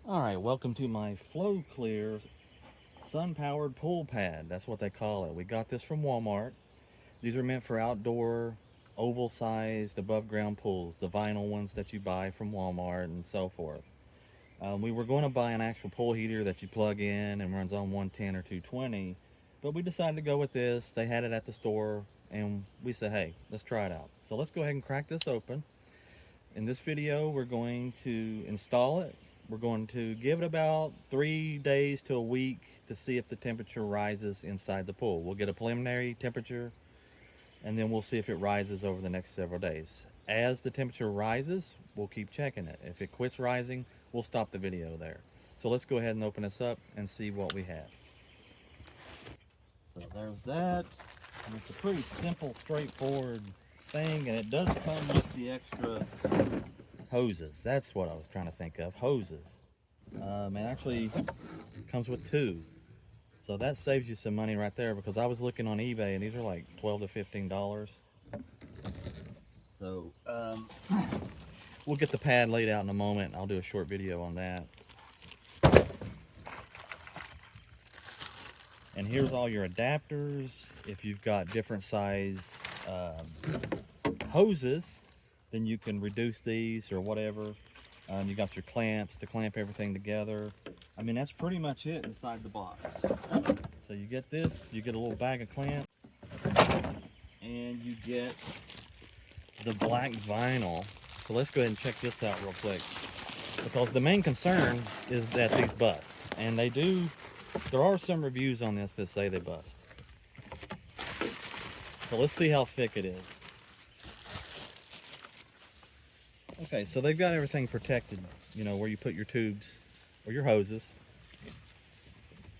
All right, welcome to my Flow Clear sun-powered pool pad. That's what they call it. We got this from Walmart. These are meant for outdoor, oval-sized, above-ground pools, the vinyl ones that you buy from Walmart and so forth. We were going to buy an actual pool heater that you plug in and runs on 110 or 220, but we decided to go with this. They had it at the store, and we said, hey, let's try it out. So let's go ahead and crack this open. In this video, we're going to install it. We're going to give it about 3 days to a week to see if the temperature rises inside the pool. We'll get a preliminary temperature, and then we'll see if it rises over the next several days. As the temperature rises, we'll keep checking it. If it quits rising, we'll stop the video there. So let's go ahead and open this up and see what we have. So there's that. And it's a pretty simple, straightforward thing, and it does come with the extra hoses. That's what I was trying to think of, hoses. It actually comes with two. So that saves you some money right there, because I was looking on eBay and these are like $12 to $15. So we'll get the pad laid out in a moment. I'll do a short video on that. And here's all your adapters. If you've got different size hoses, then you can reduce these or whatever. You got your clamps to clamp everything together. I mean, that's pretty much it inside the box. So you get this, you get a little bag of clamps, and you get the black vinyl. So let's go ahead and check this out real quick, because the main concern is that these bust, and they do. There are some reviews on this that say they bust. So let's see how thick it is. Okay, so they've got everything protected, you know, where you put your tubes or your hoses.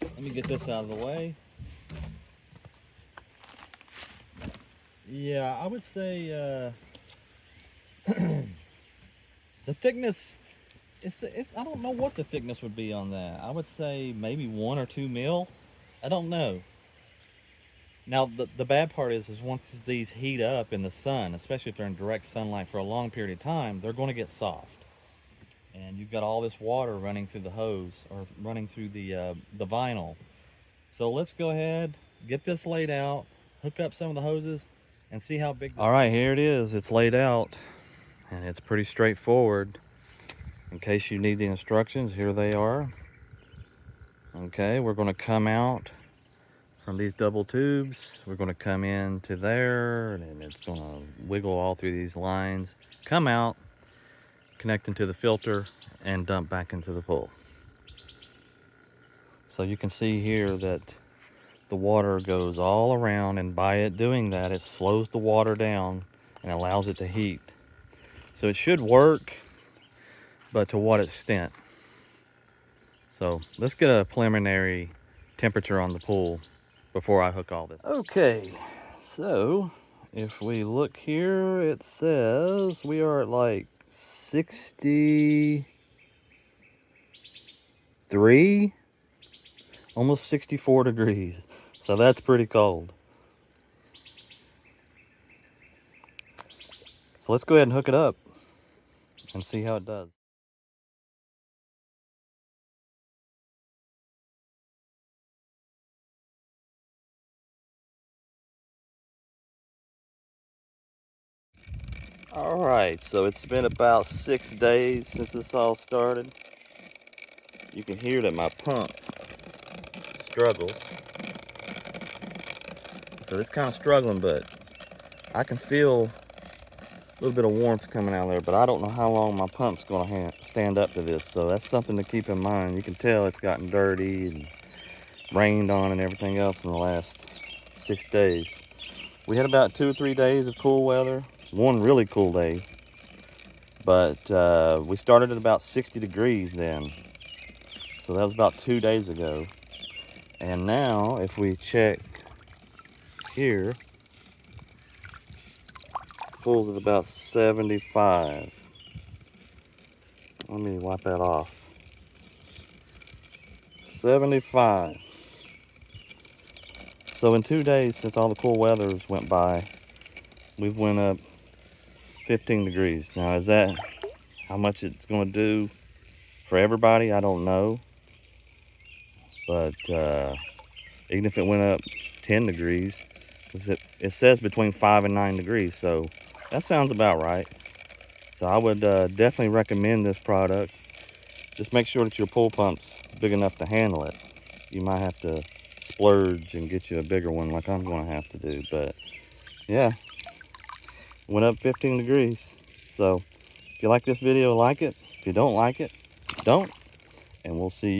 Let me get this out of the way. Yeah, I would say the thickness, it's I don't know what the thickness would be on that. I would say maybe 1 or 2 mil. I don't know. Now, the bad part is once these heat up in the sun, especially if they're in direct sunlight for a long period of time, they're going to get soft. And you've got all this water running through the hose, or running through the vinyl. So let's go ahead, get this laid out, hook up some of the hoses, and see how big this is. All right, here it is. It's laid out, and it's pretty straightforward. In case you need the instructions, here they are. Okay, we're going to come out from these double tubes. We're going to come into there, and it's going to wiggle all through these lines, come out, connect into the filter, and dump back into the pool. So you can see here that the water goes all around, and by it doing that, it slows the water down and allows it to heat. So it should work, but to what extent? So let's get a preliminary temperature on the pool before I hook all this. Okay, so if we look here, it says we are at like 63, almost 64 degrees. So that's pretty cold. So let's go ahead and hook it up and see how it does. All right, so it's been about 6 days since this all started. You can hear that my pump struggles. So it's kind of struggling, but I can feel a little bit of warmth coming out of there, but I don't know how long my pump's gonna stand up to this. So that's something to keep in mind. You can tell it's gotten dirty and rained on and everything else in the last 6 days. We had about 2 or 3 days of cool weather, one really cool day, but we started at about 60 degrees then. So that was about 2 days ago. And now if we check here, pool's at about 75. Let me wipe that off. 75. So in 2 days, since all the cool weathers went by, we've went up 15 degrees. Now, is that how much it's going to do for everybody, I don't know. But even if it went up 10 degrees, because it says between 5 and 9 degrees, so that sounds about right. So I would definitely recommend this product. Just make sure that your pool pump's big enough to handle it. You might have to splurge and get you a bigger one like I'm going to have to do. But yeah, went up 15 degrees. So if you like this video, like it. If you don't like it, don't. And we'll see you.